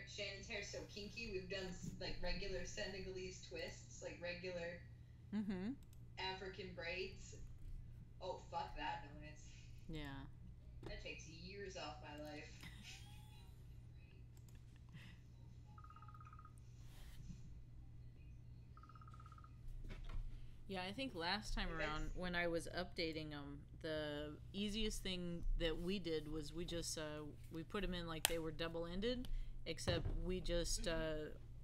Shannon's hair's so kinky, we've done like regular Senegalese twists, like regular African braids. Oh, fuck that noise. Yeah. That takes years off my life. Yeah, I think last time around when I was updating them, the easiest thing that we did was we just we put them in like they were double-ended, except we just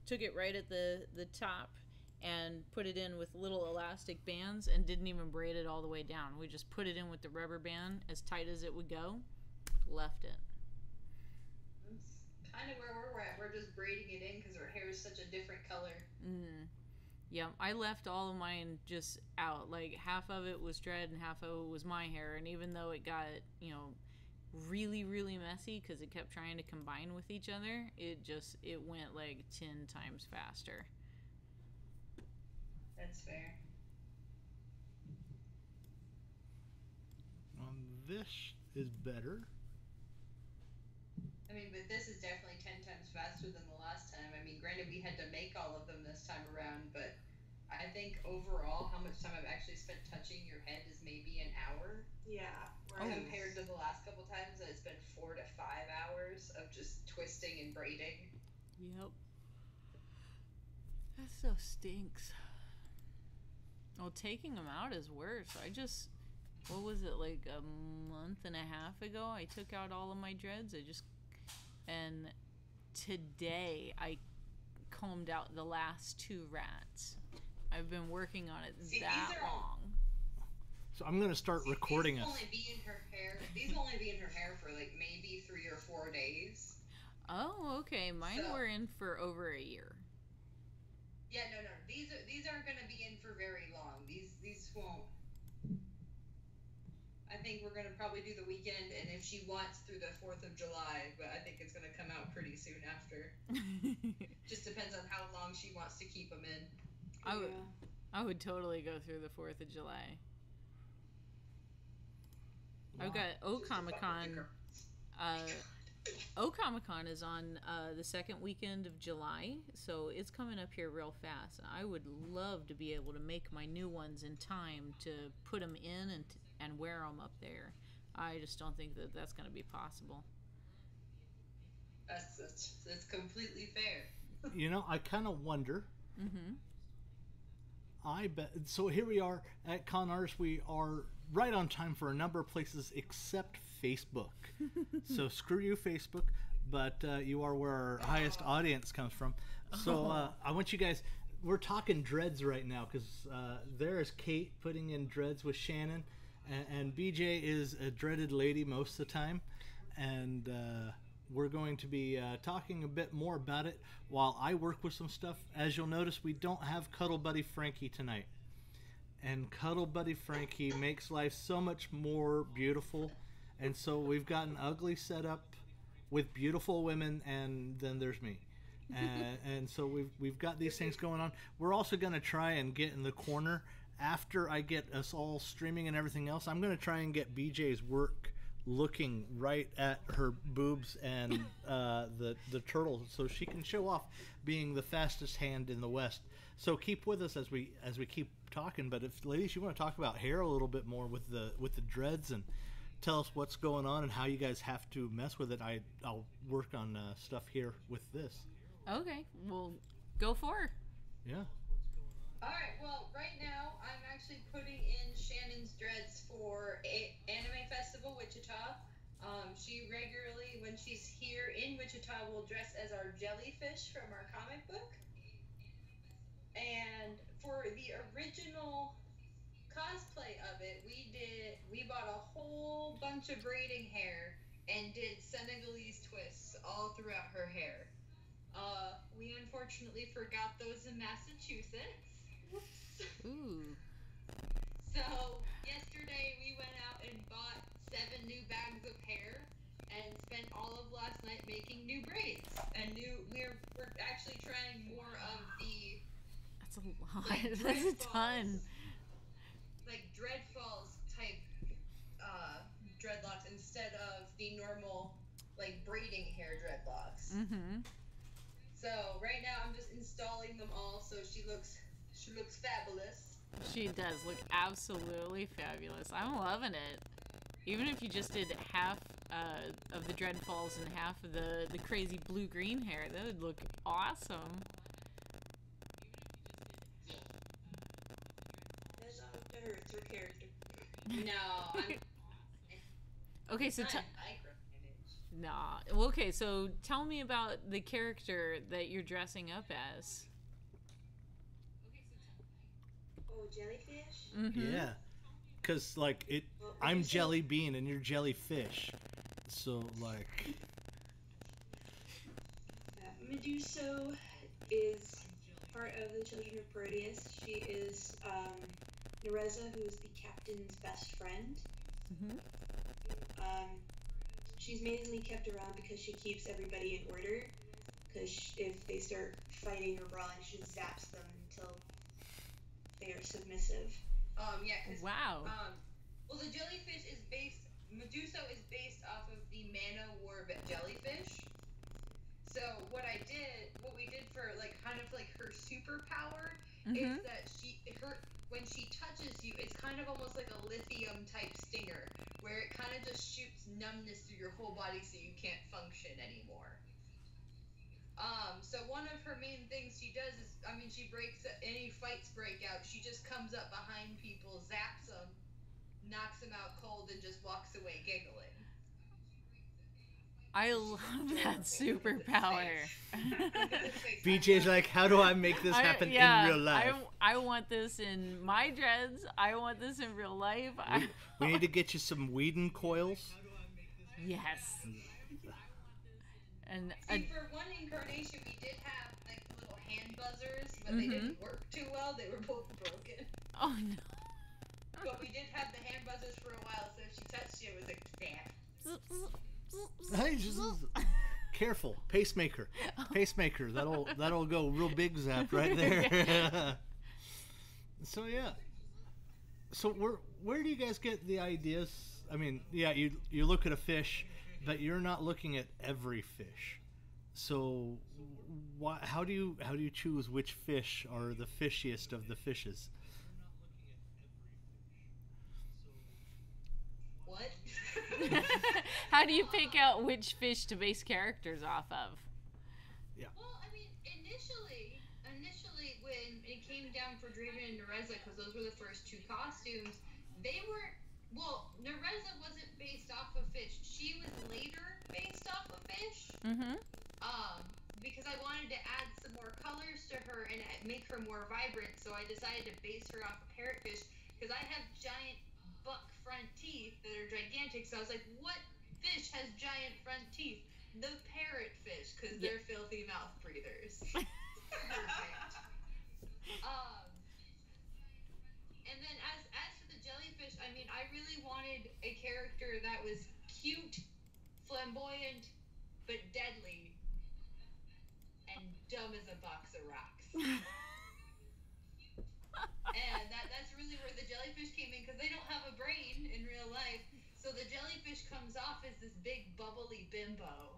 took it right at the top and put it in with little elastic bands and didn't even braid it all the way down. We just put it in with the rubber band as tight as it would go, left it. That's kind of where we're at. We're just braiding it in because our hair is such a different color. Yeah, I left all of mine just out. Like half of it was dread and half of it was my hair. And even though it got, really, really messy because it kept trying to combine with each other, it went like 10 times faster. That's fair. This is better. I mean, but this is definitely 10 times faster than the last time. I mean, granted, we had to make all of them this time around, but I think overall, how much time I've actually spent touching your head is maybe an hour. Yeah. Right. Compared to the last couple times, it's been 4 to 5 hours of just twisting and braiding. Yep. That stuff stinks. Well, taking them out is worse. What was it, like a month and a half ago? I took out all of my dreads. And today I combed out the last 2 rats. I've been working on it that long. So I'm going to start recording us. These will only be in her hair for like maybe 3 or 4 days. Oh, okay. Mine were in for over a year. Yeah, no. These aren't going to be in for very long. These won't. I think we're going to probably do the weekend, and if she wants, through the 4th of July, but I think it's going to come out pretty soon after. Just depends on how long she wants to keep them in. I would totally go through the 4th of July. Wow. I've got O-Comic-Con. O-Comic-Con is on the second weekend of July, so it's coming up here real fast. I would love to be able to make my new ones in time to put them in and wear them up there. I just don't think that that's going to be possible. That's completely fair. I kind of wonder. I bet. So here we are at Con Artists. We are right on time for a number of places except Facebook. So screw you, Facebook. But you are where our highest audience comes from. So I want you guys. We're talking dreads right now because there is Kate putting in dreads with Shannon, and BJ is a dreaded lady most of the time, and we're going to be talking a bit more about it while I work with some stuff. As you'll notice, we don't have Cuddle Buddy Frankie tonight. And Cuddle Buddy Frankie makes life so much more beautiful. And so we've got an ugly setup with beautiful women, and then there's me. And so we've got these things going on. We're also going to try and get in the corner after I get us all streaming and everything else. I'm going to try and get BJ's work looking right at her boobs and the turtle, so she can show off being the fastest hand in the West. So keep with us as we keep talking. But if, ladies, you want to talk about hair a little bit more with the dreads and tell us what's going on and how you guys have to mess with it, I'll work on stuff here with this. Okay, well, go for it. Yeah. Alright, well, right now I'm actually putting in Shannon's dreads for Anime Festival Wichita. She regularly, when she's here in Wichita, will dress as our jellyfish from our comic book. And for the original cosplay of it, we bought a whole bunch of braiding hair and did Senegalese twists all throughout her hair. We unfortunately forgot those in Massachusetts. Ooh. So yesterday we went out and bought 7 new bags of hair and spent all of last night making new braids. And we're actually trying more of the. That's a lot. That's a ton. Like Dreadfalls type dreadlocks instead of the normal like braiding hair dreadlocks. So right now I'm just installing them all, so she looks fabulous. She does look absolutely fabulous. I'm loving it. Even if you just did half of the Dreadfalls and half of the crazy blue-green hair, that would look awesome. That's not up to her. It's her character. No, I'm Okay, so not micromanage. nah. Okay, so tell me about the character that you're dressing up as. Oh, jellyfish? Mm-hmm. Yeah, because like Well, I'm Medusa- jelly bean and you're jellyfish, so like Medusa is part of the Children of Proteus. She is Nereza, who is the captain's best friend. Mm-hmm. She's mainly kept around because she keeps everybody in order. Because if they start fighting or brawling, she just zaps them until they are submissive. Yeah, 'cause, Wow. well, the jellyfish is Medusa is based off of the Mana War jellyfish. So what we did for like kind of like her superpower Mm-hmm. is that when she touches you, it's kind of almost like a lithium type stinger, where it kind of just shoots numbness through your whole body so you can't function anymore. So one of her main things she does is, she breaks any fights break out. She just comes up behind people, zaps them, knocks them out cold, and just walks away giggling. I love that superpower. BJ's like, how do I make this happen in real life? I want this in my dreads. I want this in real life. We need to get you some Whedon coils. Yes. And See, for one incarnation, we did have like little hand buzzers, but they didn't work too well. They were both broken. oh no. But we did have the hand buzzers for a while, so if she touched you, it was like zap. Hey, just careful, pacemaker. That'll go real big zap right there. So yeah. So where do you guys get the ideas? You look at a fish, but you're not looking at every fish. So how do you choose which fish are the fishiest of the fishes? What? How do you pick out which fish to base characters off of? Well, initially when it came down for Draven and Nereza, because those were the first two costumes, Nereza wasn't based off of fish. She was later based off of fish. Mm-hmm. Because I wanted to add some more colors to her and make her more vibrant, so I decided to base her off of parrotfish, because I have giant buck front teeth that are gigantic, so I was like, what fish has giant front teeth? The parrotfish, because they're filthy mouth breathers. Perfect. And then as for the jellyfish, I really wanted a character that was cute, flamboyant, but deadly, and dumb as a box of rocks. And that's really where the jellyfish came in, because they don't have a brain in real life. So the jellyfish comes off as this big bubbly bimbo.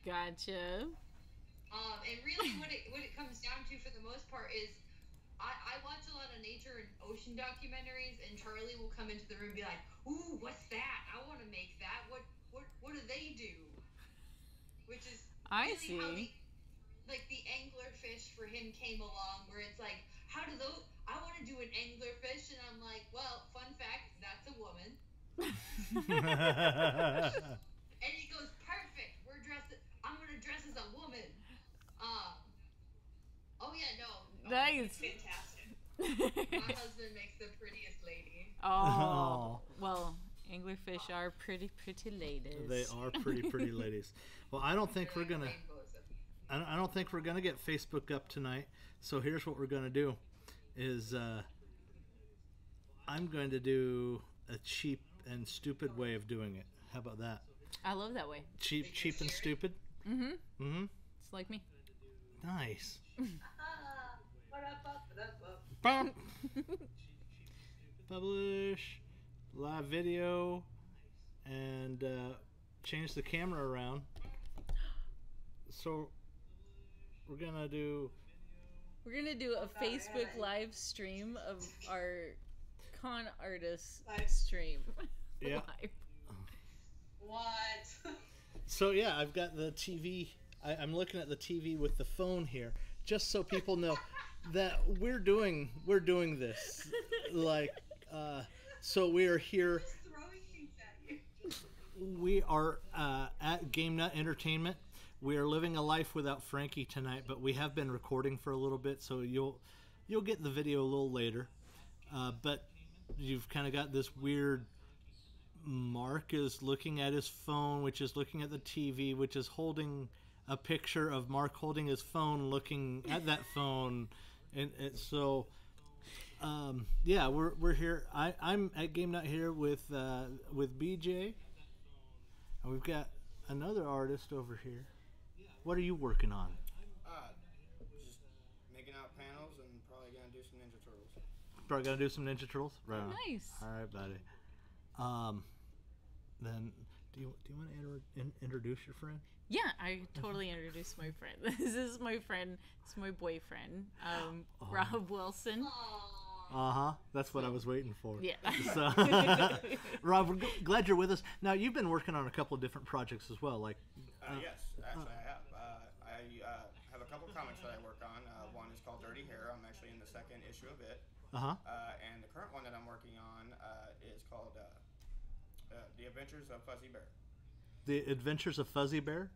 Gotcha. And really what it comes down to for the most part is I watch a lot of nature and ocean documentaries, and Charlie will come into the room and be like, ooh, what's that? I want to make that. What do they do? Which is I really see. how the anglerfish for him came along, where it's like, how do those? I want to do an anglerfish, and I'm like, well, fun fact, that's a woman. And he goes, perfect. I'm gonna dress as a woman. Oh yeah, no. Nice. Fantastic. My husband makes the prettiest lady. Oh. Well, anglerfish are pretty ladies. They are pretty ladies. Well, I don't think we're gonna get Facebook up tonight. So here's what we're gonna do: is I'm going to do a cheap and stupid way of doing it. How about that? I love that way. Cheap and stupid. Mm-hmm. Mm-hmm. It's like me. Nice. Bum. Publish live video and change the camera around. So We're gonna do a Facebook yeah. live stream of our con artist Live. stream. Yeah. Live. What? So yeah, I've got the TV. I'm looking at the TV with the phone here, just so people know that we're doing this. Like, so we are here. Just throwing things at you. We are at Game Nut Entertainment. We are living a life without Frankie tonight, but we have been recording for a little bit, so you'll get the video a little later. But you've kind of got this weird. Mark is looking at his phone, which is looking at the TV, which is holding a picture of Mark holding his phone, looking at that phone, and so yeah, we're here. I'm at Game Nut here with BJ, and we've got another artist over here. What are you working on? Just making out panels and probably gonna do some Ninja Turtles. Probably gonna do some Ninja Turtles, right? On. Nice. All right, buddy. Then do you want to introduce your friend? Yeah, I totally introduced my friend. This is my friend. It's my boyfriend, Rob Wilson. That's what I was waiting for. Yeah. So, Rob, we're glad you're with us. Now, you've been working on a couple of different projects as well. Like, Yes, actually I have. I have a couple comics that I work on. One is called Dirty Hair. I'm actually in the second issue of it. And the current one that I'm working on is called The Adventures of Fuzzy Bear. The Adventures of Fuzzy Bear?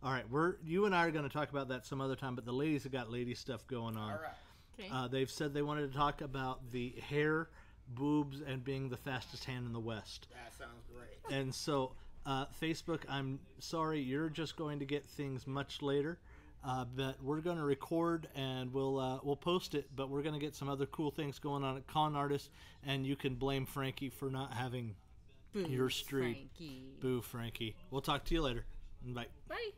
All right, you and I are going to talk about that some other time, but the ladies have got lady stuff going on. All right. Okay. They've said they wanted to talk about the hair, boobs, and being the fastest hand in the West. That sounds great. And so, Facebook, I'm sorry, you're just going to get things much later. But we're going to record and we'll post it. But we're going to get some other cool things going on at Con Artist, and you can blame Frankie for not having Boo, your street. Frankie. Boo, Frankie. We'll talk to you later. Bye. Bye.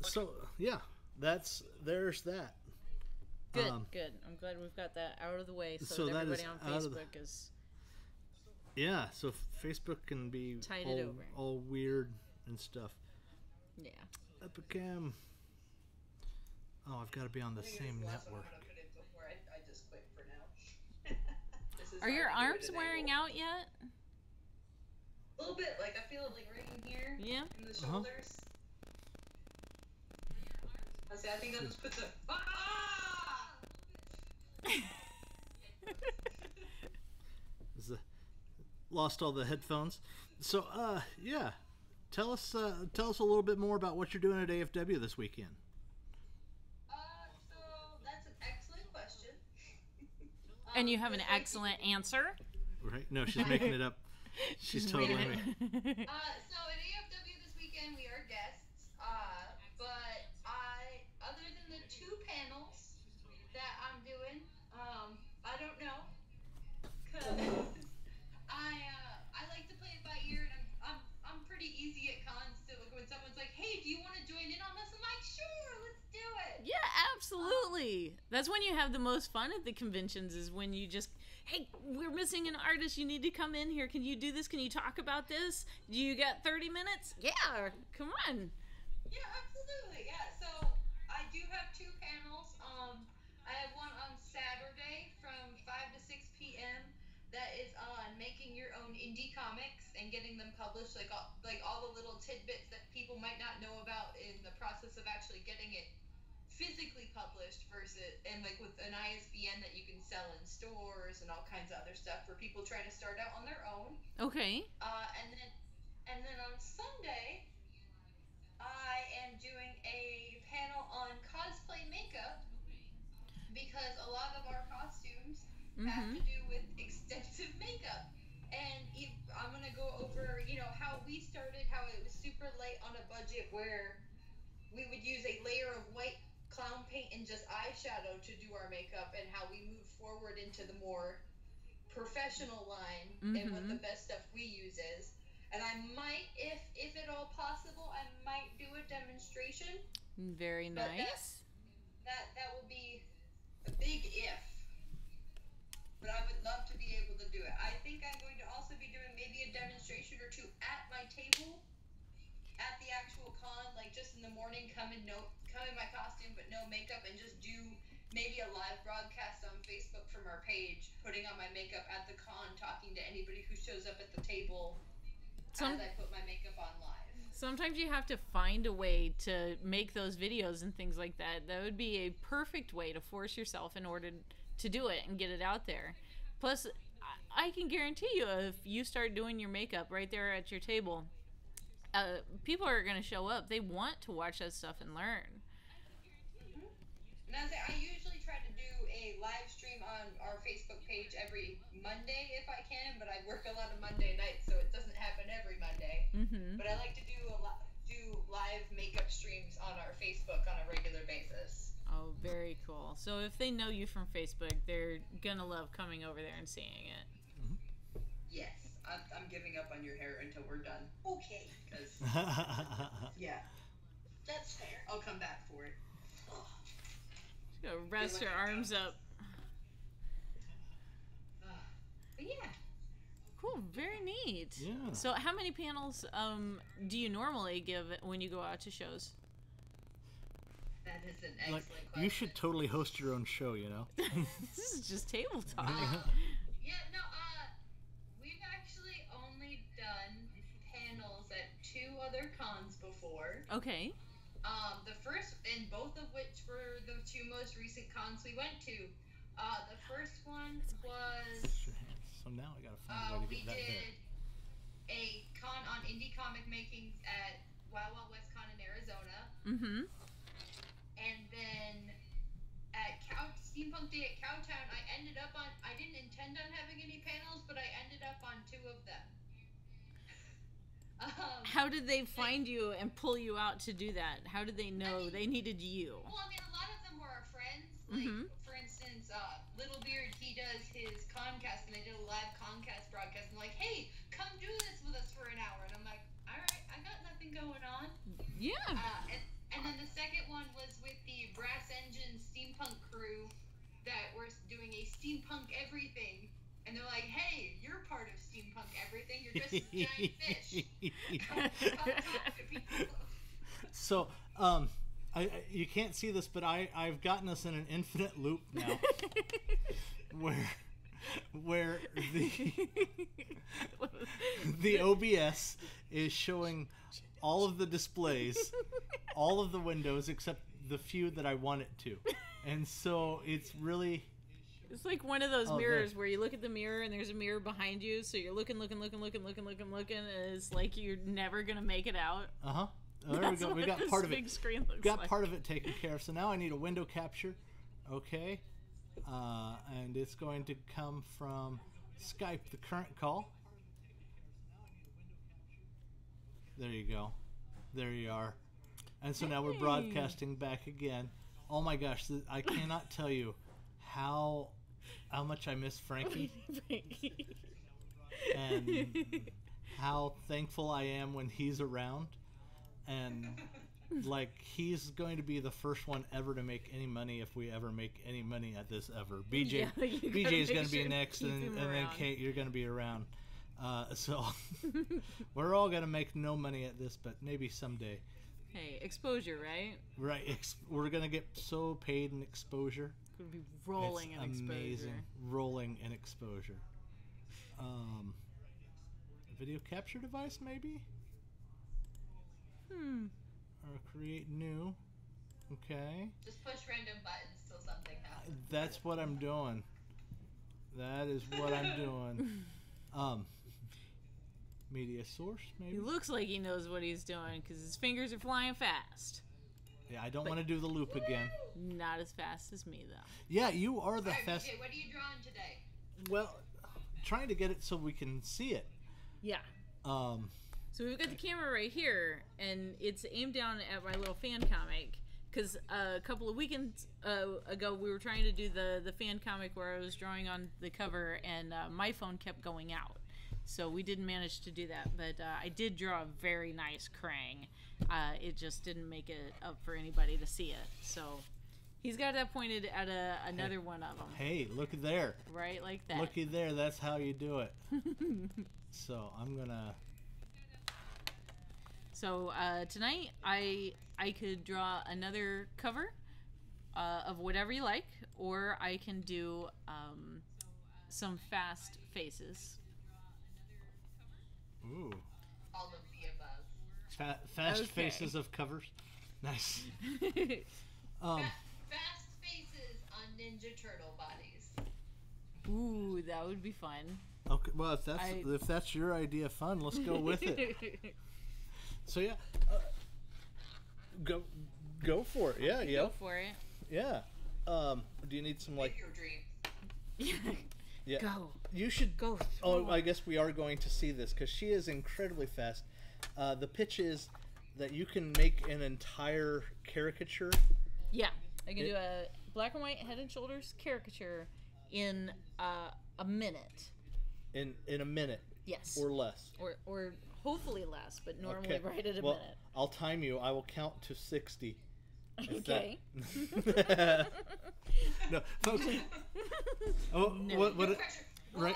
So yeah, there's that. Good, good. I'm glad we've got that out of the way so that that everybody is on out of Facebook is. Yeah, so Facebook can be Tide it over. all weird and stuff. Yeah. Epicam. Oh, I've got to be on the same network. I just quit for now. Are your arms wearing out yet? A little bit. Like I feel it like right in here. Yeah. In the shoulders. I think I'll just put the. Lost all the headphones. So, yeah. Tell us a little bit more about what you're doing at AFW this weekend. So that's an excellent question. And you have an excellent answer. Right? No, she's making it up. She's totally making it. So at AFW this weekend we are guests. But other than the 2 panels that I'm doing, I don't know. 'Cause I like to play it by ear, and I'm pretty easy at cons. To like when someone's like, "Hey, do you want to join in on this?" I'm like, "Sure, let's do it." Yeah, absolutely. That's when you have the most fun at the conventions, is when you just, hey, we're missing an artist. You need to come in here. Can you do this? Can you talk about this? Do you got 30 minutes? Yeah, come on. Yeah, absolutely. Yeah. So I do have 2 panels. I have one on Saturday from 5 to 6 p.m. that is on making your own indie comics and getting them published, like all the little tidbits that people might not know about in the process of actually getting it physically published versus, and like with an ISBN that you can sell in stores and all kinds of other stuff for people trying to start out on their own. Okay. And then on Sunday, I am doing a panel on cosplay makeup because a lot of our costumes have to do with extensive makeup. And I'm going to go over, how we started, how it was super light on a budget where we would use a layer of white clown paint and just eyeshadow to do our makeup, and how we moved forward into the more professional line and what the best stuff we use is. And I might, if at all possible, I might do a demonstration. Very nice. That will be a big if. But I would love to be able to do it. I think I'm going to also be doing maybe a demonstration or 2 at my table actual con, like just in the morning, come in my costume but no makeup, and just do maybe a live broadcast on Facebook from our page, putting on my makeup at the con, talking to anybody who shows up at the table as I put my makeup on live. Sometimes you have to find a way to make those videos and things like that. That would be a perfect way to force yourself in order to do it and get it out there. Plus, I can guarantee you, if you start doing your makeup right there at your table, people are going to show up. They want to watch that stuff and learn. And I usually try to do a live stream on our Facebook page every Monday if I can, but I work a lot of Monday nights, so it doesn't happen every Monday. Mm-hmm. But I like to do live makeup streams on our Facebook on a regular basis. Oh, very cool. So if they know you from Facebook, they're going to love coming over there and seeing it. Mm-hmm. Yes. I'm giving up on your hair until we're done. Okay. Because, yeah. That's fair. I'll come back for it. Rest your arms up. But yeah. Cool. Very neat. Yeah. So how many panels do you normally give when you go out to shows? That is an excellent question. You should totally host your own show, you know? This is just table talk. We've actually only done panels at 2 other cons before. Okay. The first, and both of which were the 2 most recent cons we went to. The first one was... So now I gotta find a way to get that there. We did a con on indie comic making at Wild Wild West Con in Arizona. Mm-hmm. And then at Steampunk Day at Cowtown, I didn't intend on having any panels, but I ended up on 2 of them. How did they find you and pull you out to do that? How did they know they needed you? Well, I mean, a lot of them were our friends. Like, for instance, Littlebeard, he does his concast, and they did a live concast broadcast. And like, hey, come do this with us for an hour. And I'm like, all right, I got nothing going on. Yeah. And then the second one was with the Brass Engine Steampunk crew that were doing a steampunk everything. And they're like, hey, you're part of steampunk everything. You're just a giant fish. Come talk to people. So, you can't see this, but I've gotten us in an infinite loop now, where the OBS is showing all of the displays, all of the windows except the few that I want it to, and so it's really. It's like one of those mirrors where you look at the mirror and there's a mirror behind you, so you're looking, and it's like you're never gonna make it out. There we go. We got part of it. Big screen looks got like. part of it taken care of. So now I need a window capture. Okay, and it's going to come from Skype, the current call. There you go. There you are. And so now we're broadcasting back again. Oh my gosh, I cannot tell you how much I miss Frankie. And how thankful I am when he's around. And like, he's going to be the first one ever to make any money if we ever make any money at this ever. BJ is going to be next, and then Kate, you're going to be around. So we're all going to make no money at this, but maybe someday. Hey, exposure, right? Right. We're going to get so paid in exposure. Could be rolling in exposure. Amazing. Rolling in exposure. Video capture device, maybe? Or create new. Okay. Just push random buttons till something happens. That's what I'm doing. That is what I'm doing. Media source, maybe? He looks like he knows what he's doing because his fingers are flying fast. Yeah, I don't want to do the loop again. Not as fast as me, though. Yeah, you are the fast. BJ, what are you drawing today? Well, trying to get it so we can see it. Yeah. So we've got the camera right here, and it's aimed down at my little fan comic. Because a couple of weekends ago, we were trying to do the fan comic where I was drawing on the cover, and my phone kept going out. So we didn't manage to do that, but I did draw a very nice Krang. It just didn't make it up for anybody to see it. So he's got that pointed at another one of them. Hey, look there. Right, like that. Looky there. That's how you do it. So I'm gonna. So tonight I could draw another cover of whatever you like, or I can do some fast faces. Ooh. All of the above. Fast faces of covers. Nice. Fast faces on Ninja Turtle bodies. Ooh, that would be fun. Okay, well, if that's your idea of fun, let's go with it. So yeah, go for it. Yeah, Go for it. Yeah. Do you need some like? Your dream. Yeah. Go. You should go. Oh, I guess we are going to see this because she is incredibly fast. The pitch is that you can make an entire caricature. Yeah, I can do a black and white Head and Shoulders caricature in a minute. In a minute. Yes. Or less. Or hopefully less, but normally right at a minute. I'll time you. I will count to 60. Okay. No, folks. Oh, no. What right.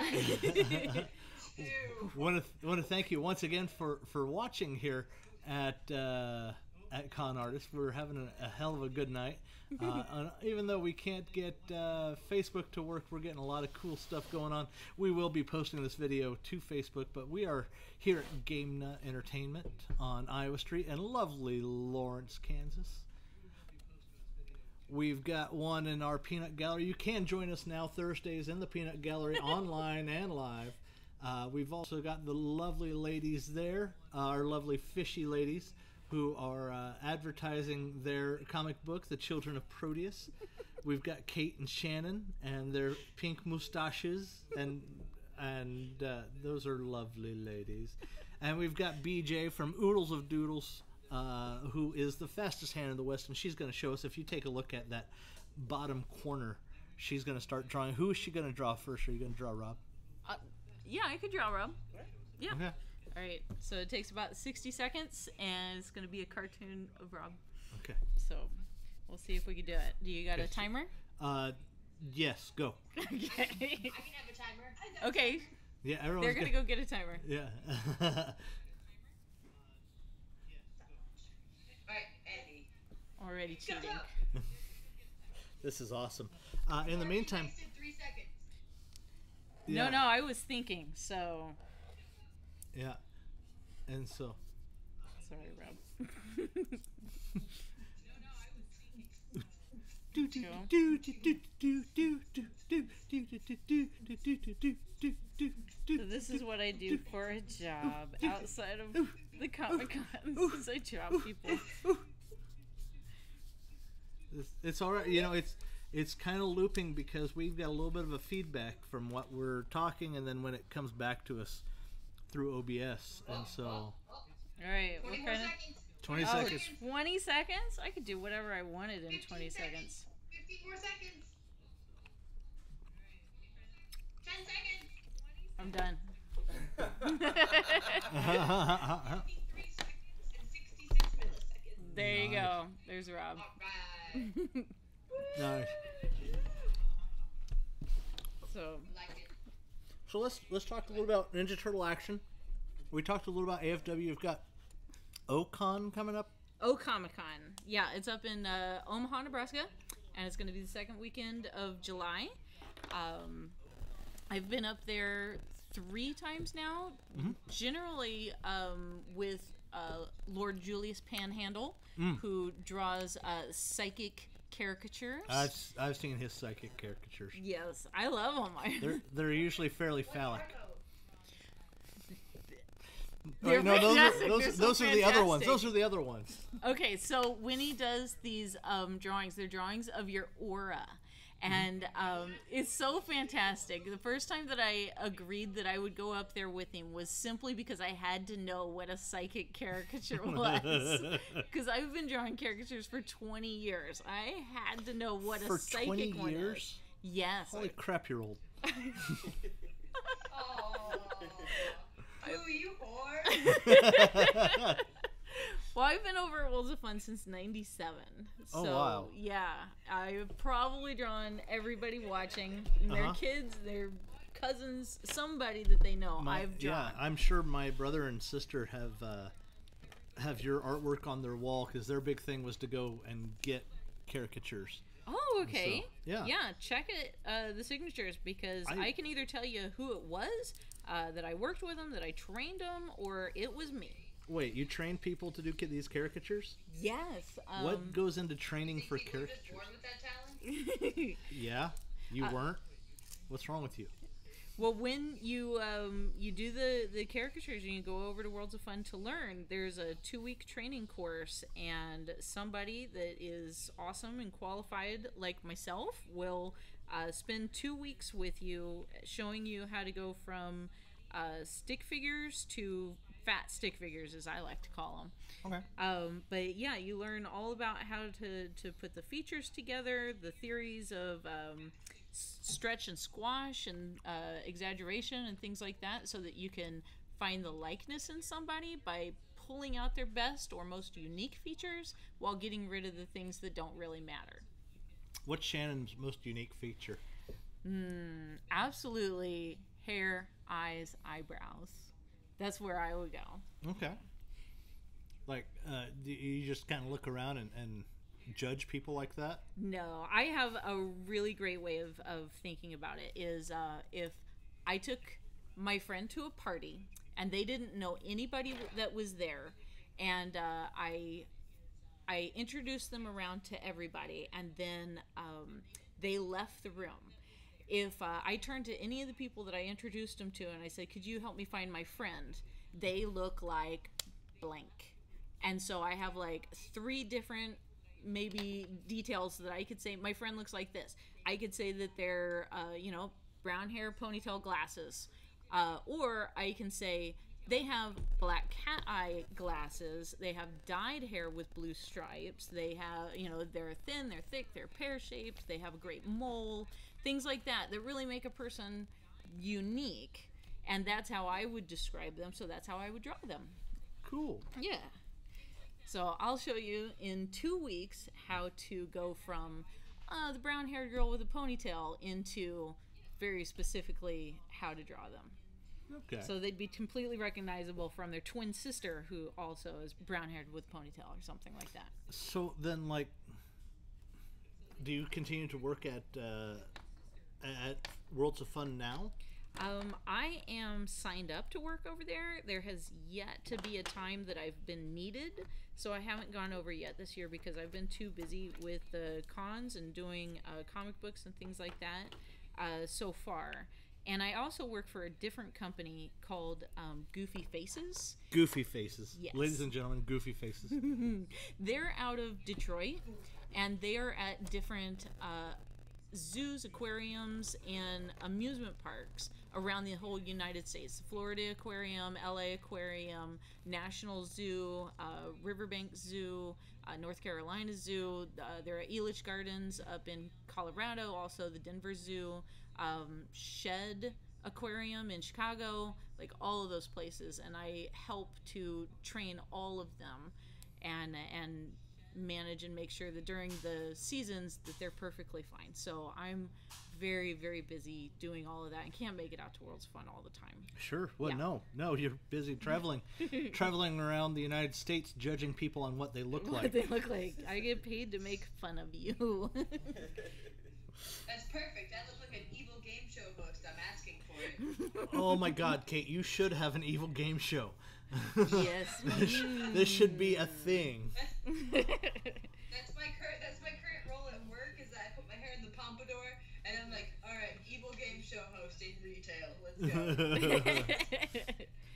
Want to thank you once again for watching here at Con Artist. We're having a hell of a good night. Even though we can't get Facebook to work, we're getting a lot of cool stuff going on. We will be posting this video to Facebook, but we are here at Game Nut Entertainment on Iowa Street in lovely Lawrence, Kansas. We've got one in our Peanut Gallery. You can join us now Thursdays in the Peanut Gallery online and live. We've also got the lovely ladies there, our lovely fishy ladies, who are advertising their comic book, The Children of Proteus. We've got Kate and Shannon and their pink mustaches, and those are lovely ladies. And we've got BJ from Oodles of Doodles, who is the fastest hand in the West, and she's going to show us. If you take a look at that bottom corner, she's going to start drawing. Who is she going to draw first? Are you going to draw Rob? Yeah, I could draw Rob. Yeah. Okay. All right. So it takes about 60 seconds, and it's going to be a cartoon of Rob. Okay. So we'll see if we can do it. Do you got a timer? Yes. Go. Okay. I can have a timer. Okay. Yeah, everyone's They're gonna go get a timer. Yeah. All right, Eddie. Already cheating. This is awesome. In the meantime. I said 3 seconds. Yeah. No, I was thinking. So. Yeah. And so. Sorry, Rob. So this is what I do for a job outside of the Comic-Con. Is I draw people. It's all right. You know, it's kind of looping because we've got a little bit of a feedback from what we're talking, and then when it comes back to us through OBS, and so. All right, 20 what more kind of? seconds. 20 seconds. 20 seconds? I could do whatever I wanted in 20 seconds. 15 more seconds. 10 seconds. I'm done. 53 seconds and 66 milliseconds. There you go. There's Rob. All right. Nice. So. Like it. So let's talk a little about Ninja Turtle action. We talked a little about AFW. You've got O-Con coming up. Comic-Con. Yeah, it's up in Omaha, Nebraska, and it's going to be the second weekend of July. I've been up there 3 times now, generally with Lord Julius Panhandle, who draws psychic caricatures. I've seen his psychic caricatures. Yes, I love them. They're usually fairly phallic. They're no, fantastic. those are the other ones. Those are the other ones. Okay, so when he does these drawings, they're drawings of your aura. And it's so fantastic. The first time that I agreed that I would go up there with him was simply because I had to know what a psychic caricature was. Because I've been drawing caricatures for 20 years. I had to know what a psychic 20 one years? is. Yes. Holy crap, you're old. Oh, boo, you whore. Well, I've been over at Worlds of Fun since '97. So, oh, wow. Yeah, I've probably drawn everybody watching, their kids, their cousins, somebody that they know. I've drawn. Yeah, I'm sure my brother and sister have your artwork on their wall because their big thing was to go and get caricatures. Oh, okay. So, yeah. Yeah, check it, the signatures, because I can either tell you who it was, that I worked with them, that I trained them, or it was me. Wait, you train people to do these caricatures? Yes. What goes into training for caricatures? You were just born with that talent? Yeah? You weren't? What's wrong with you? Well, when you do the caricatures and you go over to Worlds of Fun to learn, there's a 2-week training course, and somebody that is awesome and qualified like myself will spend 2 weeks with you, showing you how to go from stick figures to fat stick figures, as I like to call them. Okay. But yeah, you learn all about how to put the features together, the theories of stretch and squash and exaggeration and things like that, so that you can find the likeness in somebody by pulling out their best or most unique features while getting rid of the things that don't really matter. What's Shannon's most unique feature? Absolutely hair, eyes, eyebrows. That's where I would go. Okay. Like, do you just kind of look around and judge people like that? No, I have a really great way of thinking about it. Is if I took my friend to a party and they didn't know anybody that was there, and I introduced them around to everybody, and then they left the room. If I turned to any of the people that I introduced them to and I said, could you help me find my friend? They look like blank. And so I have like 3 different maybe details that I could say. My friend looks like this. I could say that they're, brown hair, ponytail, glasses. Or I can say they have black cat eye glasses. They have dyed hair with blue stripes. They have, they're thin, they're thick, they're pear-shaped. They have a great mole. Things like that really make a person unique. And that's how I would describe them. So that's how I would draw them. Cool. Yeah. So I'll show you in 2 weeks how to go from the brown-haired girl with a ponytail into very specifically how to draw them. Okay. So they'd be completely recognizable from their twin sister, who also is brown-haired with ponytail or something like that. So then, like, do you continue to work at Worlds of Fun now? I am signed up to work over there. There has yet to be a time that I've been needed, so I haven't gone over yet this year because I've been too busy with the cons and doing comic books and things like that so far. And I also work for a different company called Goofy Faces. Goofy Faces. Yes. Ladies and gentlemen, Goofy Faces. They're out of Detroit, and they are at different zoos, aquariums, and amusement parks around the whole United States. Florida Aquarium, LA Aquarium, National Zoo, Riverbank Zoo, North Carolina Zoo. There are Elitch Gardens up in Colorado, also the Denver Zoo, Shed Aquarium in Chicago, like all of those places. And I help to train all of them and manage and make sure that during the seasons that they're perfectly fine. So I'm very, very busy doing all of that and can't make it out to World's Fun all the time. Sure. Well, Yeah. no, you're busy traveling around the United States, judging people on what they look What like. they look like. I get paid to make fun of you. That's perfect. I look like an evil game show host. I'm asking for it. Oh my God, Kate, you should have an evil game show. Yes. This should be a thing. That's my current role at work, is that I put my hair in the pompadour and I'm like, all right, evil game show host in retail. Let's go.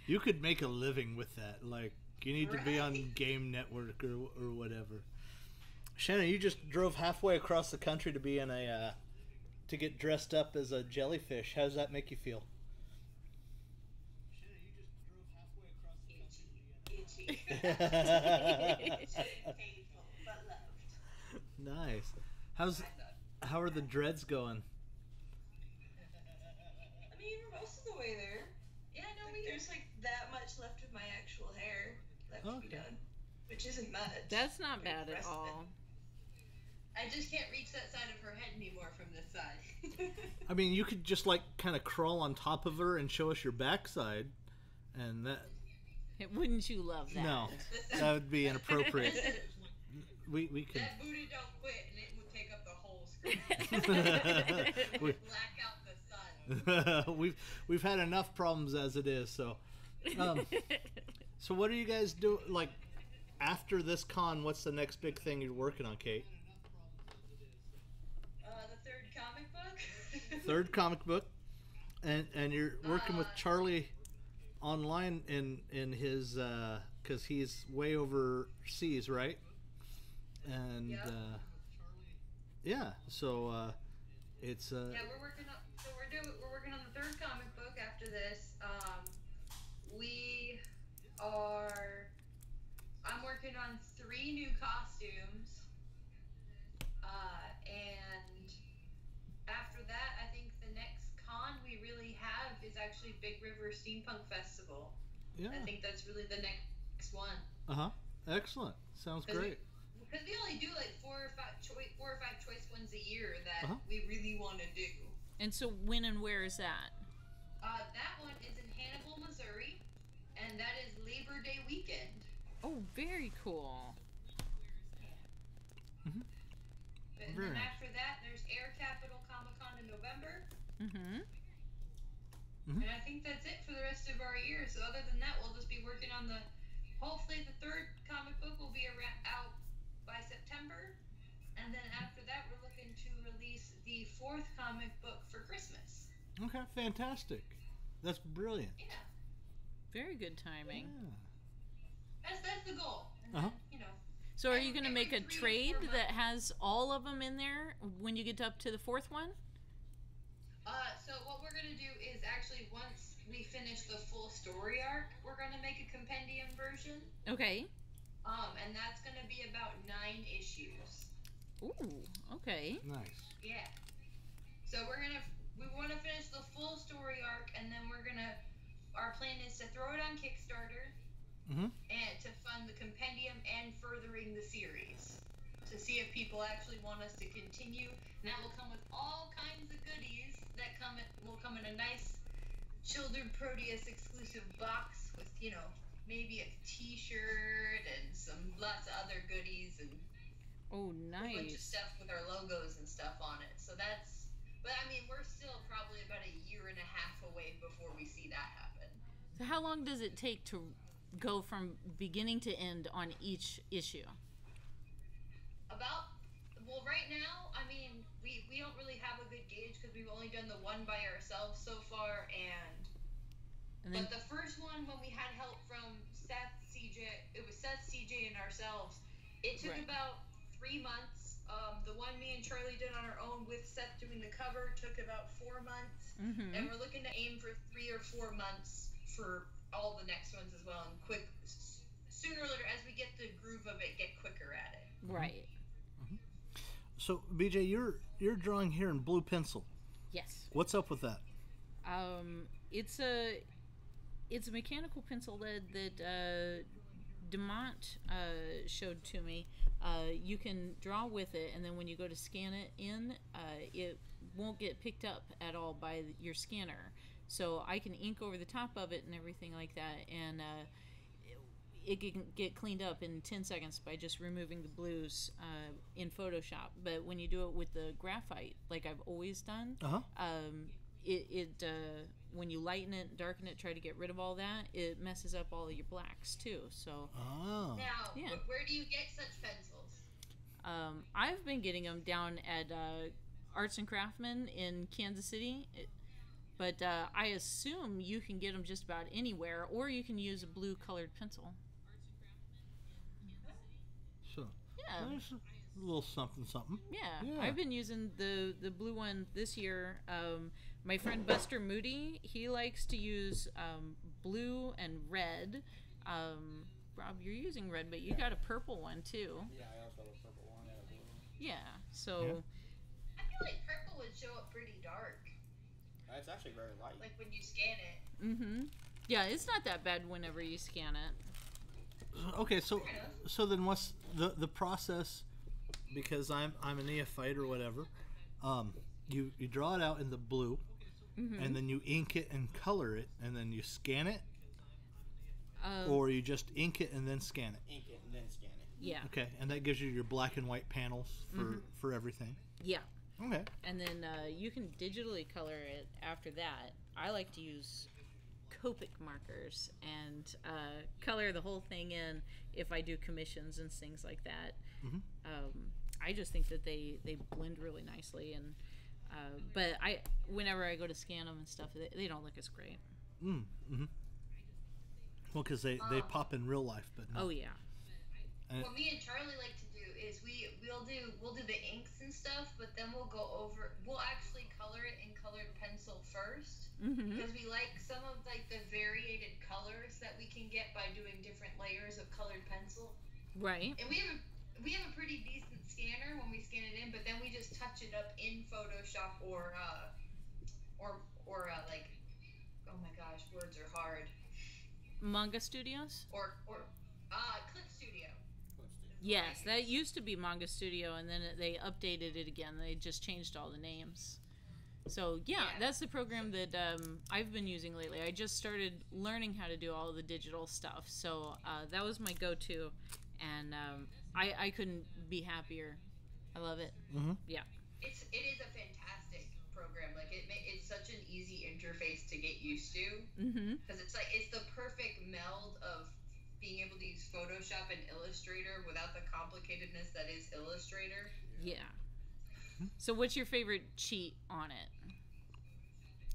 You could make a living with that. Like, you need to be on Game Network or whatever. Shannon, you just drove halfway across the country to be in to get dressed up as a jellyfish. How does that make you feel? Itchy. Painful, but loved. Nice. How are the dreads going? I mean, we're most of the way there. Yeah, no, There's like that much left of my actual hair left to be done, which isn't much. That's not Pretty bad at impressive. all. I just can't reach that side of her head anymore from this side. I mean, you could just like kind of crawl on top of her and show us your backside, and that. Wouldn't you love that? No, that would be inappropriate. We can. That booty don't quit, and it would take up the whole screen. It would black out the sun. We've had enough problems as it is. So, so what do you guys do? Like after this con, what's the next big thing you're working on, Kate? The third comic book. Third comic book, and you're working with Charlie online in his because he's way overseas, right? And Yep. yeah, so it's yeah, we're working on we're working on the third comic book after this. I'm working on 3 new costumes, and after that, I think the next con we really have is actually Big River Steampunk Festival. yeah. I think that's really the next one. Excellent. Sounds great. Because we only do like 4 or 5 choice ones a year that we really want to do. And so when and where is that? That one is in Hannibal, Missouri, and that is Labor Day weekend. Oh, very cool. And Very then nice. after that, there's Air Capital Comic Con in November. Mm-hmm. And I think that's it for the rest of our year. So other than that, we'll just be working on hopefully the third comic book will be out by September. And then after that, we're looking to release the 4th comic book for Christmas. Okay, fantastic. That's brilliant. Yeah. Very good timing. Yeah. That's the goal. And then, So are you going to make a Every 3 or 4 trade that months. has all of them in there when you get up to the 4th one? So what we're going to do is actually once we finish the full story arc, we're going to make a compendium version. Okay. And that's going to be about 9 issues. Ooh, okay. Nice. Yeah. So we want to finish the full story arc, and then our plan is to throw it on Kickstarter and to fund the compendium and furthering the series to see if people actually want us to continue. And that will come with all kinds of goodies that will come in a nice Children Proteus exclusive box with, maybe a t-shirt and lots of other goodies and Oh, a bunch of nice. stuff with our logos and stuff on it. So but I mean, we're still probably about a year and a half away before we see that happen. So how long does it take to go from beginning to end on each issue? Right now, I mean, we don't really have a good gauge because we've only done the one by ourselves so far, but the first one, when we had help from Seth, CJ, it was Seth, CJ, and ourselves. It took about 3 months. The one me and Charlie did on our own with Seth doing the cover took about 4 months, and we're looking to aim for 3 or 4 months for all the next ones as well. And sooner or later, as we get the groove of it, get quicker at it. Right. So, BJ, you're drawing here in blue pencil. Yes. What's up with that? It's a mechanical pencil that DeMont showed to me. You can draw with it, and then when you go to scan it in, it won't get picked up at all by your scanner. So I can ink over the top of it and everything like that, and it can get cleaned up in 10 seconds by just removing the blues in Photoshop. But when you do it with the graphite, like I've always done, when you lighten it, darken it, try to get rid of all that, it messes up all of your blacks too. So now, where do you get such pencils? I've been getting them down at Arts and Craftsman in Kansas City. But I assume you can get them just about anywhere, or you can use a blue colored pencil. So, Yeah. there's a little something. Yeah, I've been using the blue one this year. My friend Buster Moody, he likes to use blue and red. Rob, you're using red, but you got a purple one too. Yeah, I also have a purple one and a blue one. Yeah, so I feel like purple would show up pretty dark. It's actually very light. Like when you scan it. yeah, it's not that bad whenever you scan it. Okay, so then what's the process? Because I'm a neophyte or whatever. You draw it out in the blue, and then you ink it and color it, and then you scan it. or you just ink it and then scan it? Ink it and then scan it. Yeah. Okay, and that gives you your black and white panels for everything. Yeah. Okay. And then you can digitally color it after that. I like to use Copic markers and color the whole thing in if I do commissions and things like that. I just think that they blend really nicely, and but whenever I go to scan them and stuff, they don't look as great. Well, because they pop in real life, but no. Oh yeah. What me and Charlie like to do is we'll do the inks and stuff, but then we'll actually color it in colored pencil first, because we like some of like the variated colors that we can get by doing different layers of colored pencil. Right. And we have a pretty decent scanner when we scan it in, but then we just touch it up in Photoshop or like, oh my gosh, words are hard. Manga Studios? Or Clip Studio. Yes, that used to be Manga Studio, and then they updated it again. They just changed all the names. So yeah, that's the program that I've been using lately. I just started learning how to do all of the digital stuff, so that was my go-to, and I couldn't be happier. I love it. Yeah. It is a fantastic program. Like it's such an easy interface to get used to, because it's the perfect meld of being able to use Photoshop and Illustrator without the complicatedness that is Illustrator. Yeah. So what's your favorite cheat on it?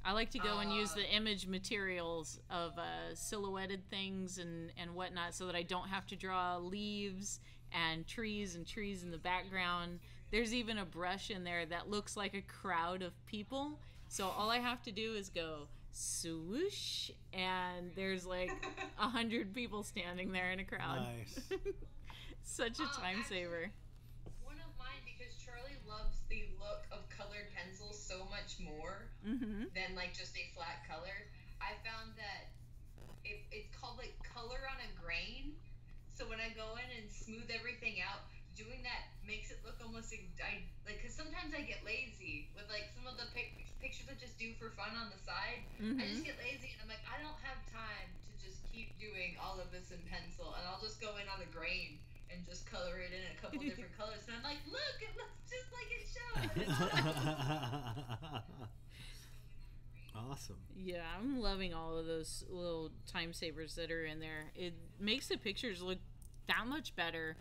I like to go and use the image materials of silhouetted things and whatnot, so that I don't have to draw leaves and trees in the background. There's even a brush in there that looks like a crowd of people. So all I have to do is go swoosh, and there's like 100 people standing there in a crowd. Nice. Such a time saver. One of mine, because Charlie loves the look of colored pencils so much more than like just a flat color. I found that it's called like color on a grain. So when I go in and smooth everything out, doing that makes it look almost like, because sometimes I get lazy with like some of the pictures I just do for fun on the side. I just get lazy, and I'm like, I don't have time to just keep doing all of this in pencil, and I'll just go in on a grain and just color it in a couple different colors, and I'm like, look, it looks just like it shows. Awesome. Yeah, I'm loving all of those little time savers that are in there. It makes the pictures look that much better,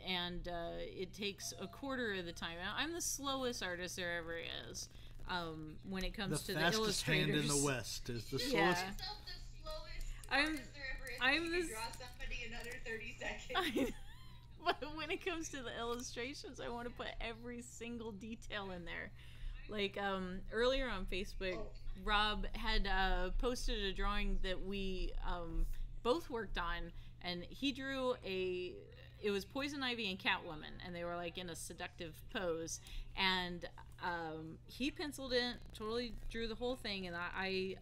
and it takes a quarter of the time. I'm the slowest artist there ever is when it comes to the illustrators. The fastest hand in the West is the slowest. Yeah. I'm the draw somebody another 30 seconds. But when it comes to the illustrations, I want to put every single detail in there. Like earlier on Facebook, Rob had posted a drawing that we both worked on, and he drew it was Poison Ivy and Catwoman, and they were like in a seductive pose, and he penciled it, totally drew the whole thing, and I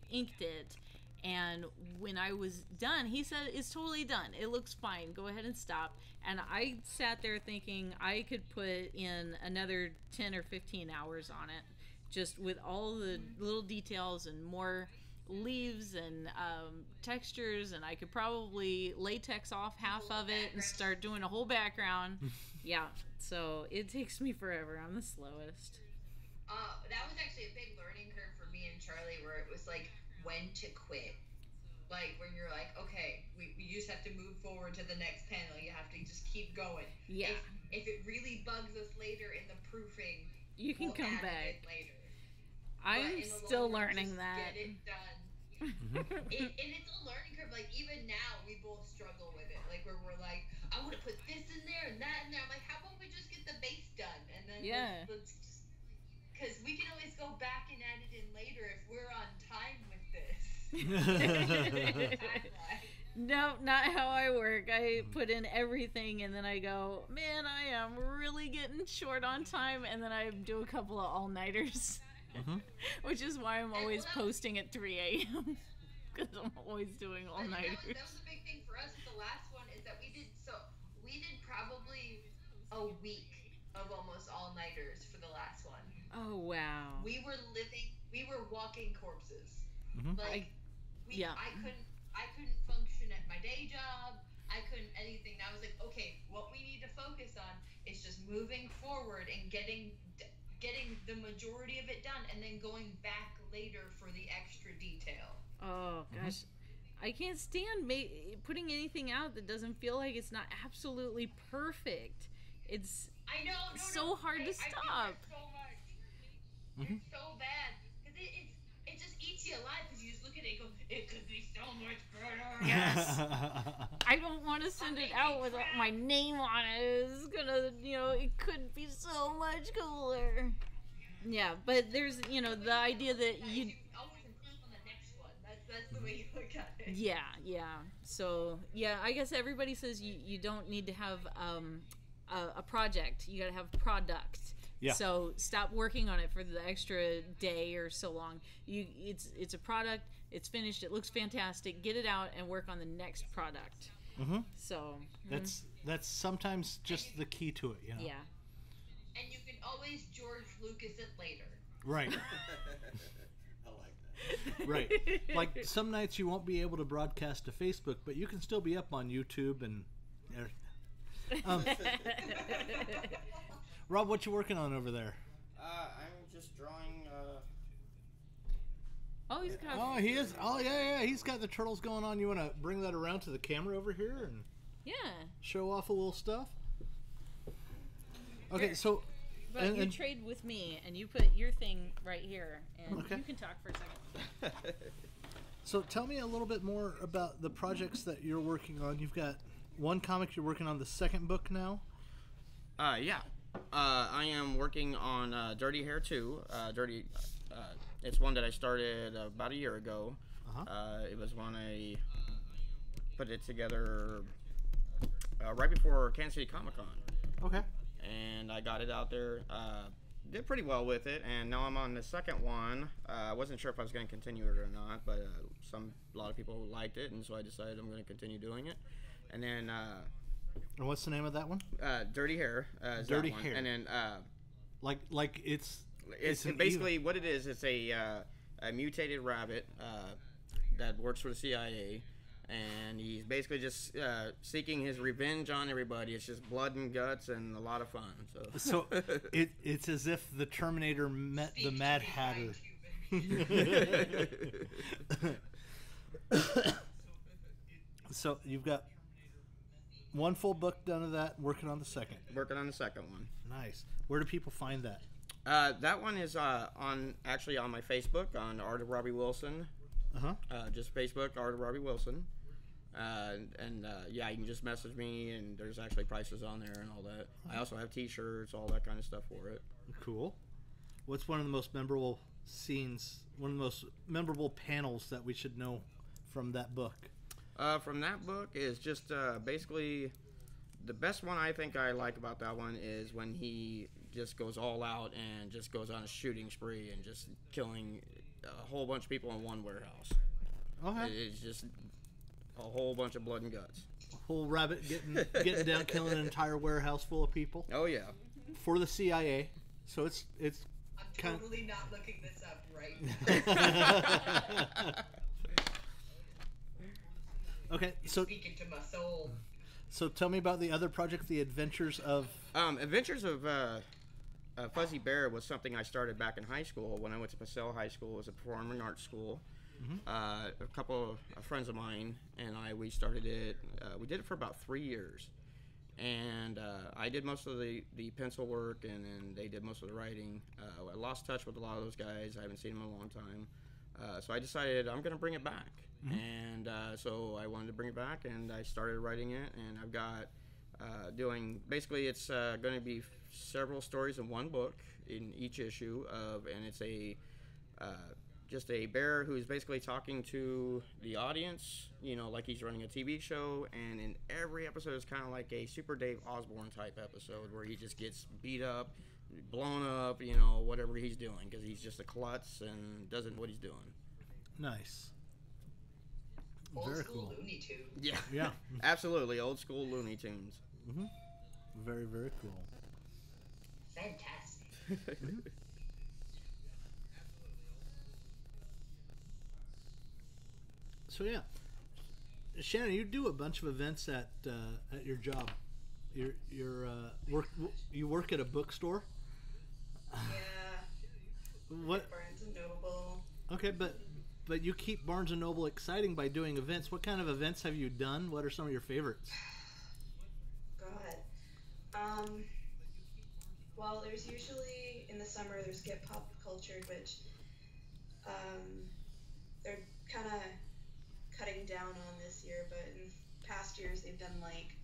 inked it. And when I was done, he said, it's totally done. It looks fine. Go ahead and stop. And I sat there thinking I could put in another 10 or 15 hours on it, just with all the little details and more leaves and textures. And I could probably latex off half of it and start doing a whole background. Yeah. So it takes me forever. I'm the slowest. That was actually a big learning curve for me and Charlie, where it was like, when to quit, like when you're like, okay, we just have to move forward to the next panel. You have to just keep going. Yeah. If it really bugs us later in the proofing, you can come back later. I'm still learning that. Get it done. And it's a learning curve. Like even now, we both struggle with it. Like where we're like, I want to put this in there and that in there. I'm like, how about we just get the base done, and then let's just, because we can always go back and add it in later if we're on time with this. No, not how I work. I put in everything, and then I go, man, I am really getting short on time, and then I do a couple of all-nighters, which is why I'm always posting at 3 a.m. because I'm always doing all-nighters. That was a big thing for us with the last one, is that we did probably a week of almost all-nighters for the last one. Oh, wow. We were walking corpses. Mm-hmm. I couldn't function my day job. I couldn't anything. And I was like, okay, what we need to focus on is just moving forward and getting the majority of it done, and then going back later for the extra detail. Oh gosh, I can't stand putting anything out that doesn't feel like it's not absolutely perfect. It's so hard to stop. I feel so much. It's so bad because it just eats you alive because you just look at it and go, it could be so much better. Yes. I don't want to send it out with my name on it. It's gonna, it could be so much cooler. Yeah, but there's, the idea that you always improve on the next one. That's the way you look at it. Yeah. So, yeah, I guess everybody says you don't need to have a project. You gotta have product. Yeah. So stop working on it for the extra day or so long. It's a product. It's finished. It looks fantastic. Get it out and work on the next product. So that's sometimes just the key to it, Yeah. And you can always George Lucas it later. Right. I like that. Right. Like some nights you won't be able to broadcast to Facebook, but you can still be up on YouTube and. Rob, what you working on over there? I'm just drawing. Oh, he's got. Oh, he is. Oh, yeah. He's got the turtles going on. You want to bring that around to the camera over here and show off a little stuff? Okay, so. But you trade with me, and you put your thing right here, and you can talk for a second. So tell me a little bit more about the projects that you're working on. You've got one comic. You're working on the second book now. Yeah. I am working on Dirty Hair 2. It's one that I started about a year ago. It was one I put it together right before Kansas City Comic Con. Okay. And I got it out there. Did pretty well with it, and now I'm on the second one. I wasn't sure if I was going to continue it or not, but a lot of people liked it, and so I decided I'm going to continue doing it. And then. And what's the name of that one? Dirty Hair. Dirty Hair. And then. Like it's basically what it is. It's a mutated rabbit that works for the CIA, and he's basically just seeking his revenge on everybody. It's just blood and guts and a lot of fun. So it's as if the Terminator met the Mad Hatter. So you've got one full book done of that, working on the second. Working on the second one. Nice. Where do people find that? That one is on my Facebook on Art of Robbie Wilson. Just Facebook, Art of Robbie Wilson. You can just message me, and there's actually prices on there and all that. I also have T-shirts, all that kind of stuff for it. Cool. What's one of the most memorable scenes, one of the most memorable panels that we should know from that book? From that book is just basically the best one I think I like about that one is when he just goes all out and just goes on a shooting spree and just killing a whole bunch of people in one warehouse. Okay. It's just a whole bunch of blood and guts. A whole rabbit getting down, killing an entire warehouse full of people. Oh yeah. For the CIA. So it's. I'm totally not looking this up right now. Okay, so speaking to my soul. So tell me about the other project, The Adventures of. Adventures of Fuzzy Bear was something I started back in high school when I went to Paseo High School. It was a performing arts school. A couple of friends of mine and we started it. We did it for about 3 years, and I did most of the pencil work, and then they did most of the writing. I lost touch with a lot of those guys. I haven't seen them in a long time. So I decided I'm going to bring it back. And so I wanted to bring it back, and I started writing it, and I've got basically it's going to be several stories in one book in each issue and it's just a bear who's basically talking to the audience, like he's running a TV show, and in every episode is kind of like a Super Dave Osborne type episode where he just gets beat up, blown up, whatever he's doing, because he's just a klutz and doesn't what he's doing. Nice. Old Very school cool. Looney Tunes. Yeah. Absolutely, old school Looney Tunes. Very, very cool. Fantastic. So yeah, Shannon, you do a bunch of events at your job. You work at a bookstore. Yeah. What? Barnes and Noble. Okay, but you keep Barnes and Noble exciting by doing events. What kind of events have you done? What are some of your favorites? God. Well, there's usually in the summer there's Get Pop Cultured, which they're kind of cutting down on this year, but in past years they've done like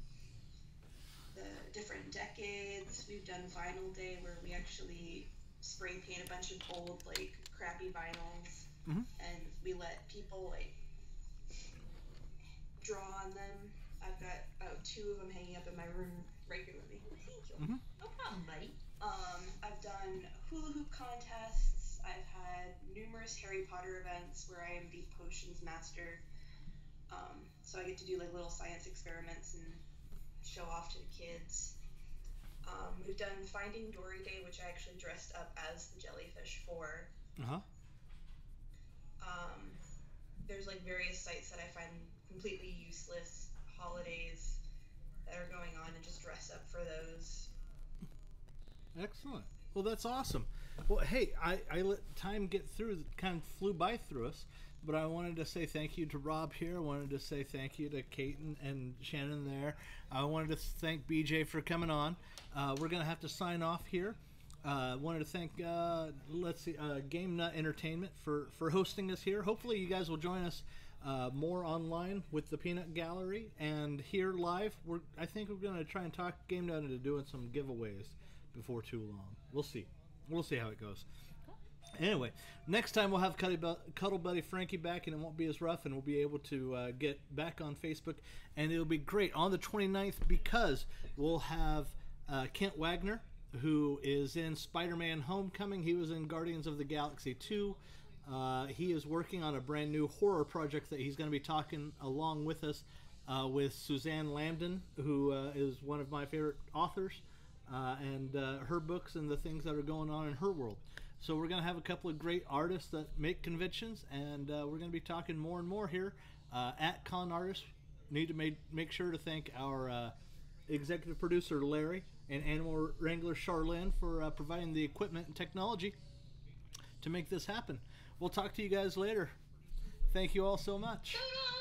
the different decades. We've done Vinyl Day where we actually spray paint a bunch of old like crappy vinyls, and we let people like draw on them. I've got 2 of them hanging up in my room regularly. Thank you. No problem, buddy. I've done hula hoop contests. I've had numerous Harry Potter events where I am the potions master. So I get to do like little science experiments and show off to the kids. We've done Finding Dory Day, which I actually dressed up as the jellyfish for. There's like various sites that I find completely useless holidays that are going on and just dress up for those. Excellent. Well, that's awesome. Well, hey, I let time get through, kind of flew by through us, but I wanted to say thank you to Rob here. I wanted to say thank you to Kate and Shannon there. I wanted to thank BJ for coming on. We're going to have to sign off here. Wanted to thank, Game Nut Entertainment for hosting us here. Hopefully you guys will join us more online with the Peanut Gallery, and here live. I think we're going to try and talk Game Nut into doing some giveaways before too long. We'll see how it goes. Anyway, next time we'll have Cuddle Buddy Frankie back, and it won't be as rough, and we'll be able to get back on Facebook, and it'll be great on the 29th because we'll have Kent Wagner, who is in Spider-Man Homecoming. He was in Guardians of the Galaxy 2. He is working on a brand new horror project that he's going to be talking along with us with Suzanne Lambden, who is one of my favorite authors, and her books and the things that are going on in her world. So we're going to have a couple of great artists that make conventions, and we're going to be talking more and more here at Con Artists. Need to make sure to thank our executive producer Larry and animal wrangler Charlene for providing the equipment and technology to make this happen. We'll talk to you guys later. Thank you all so much. Toodles!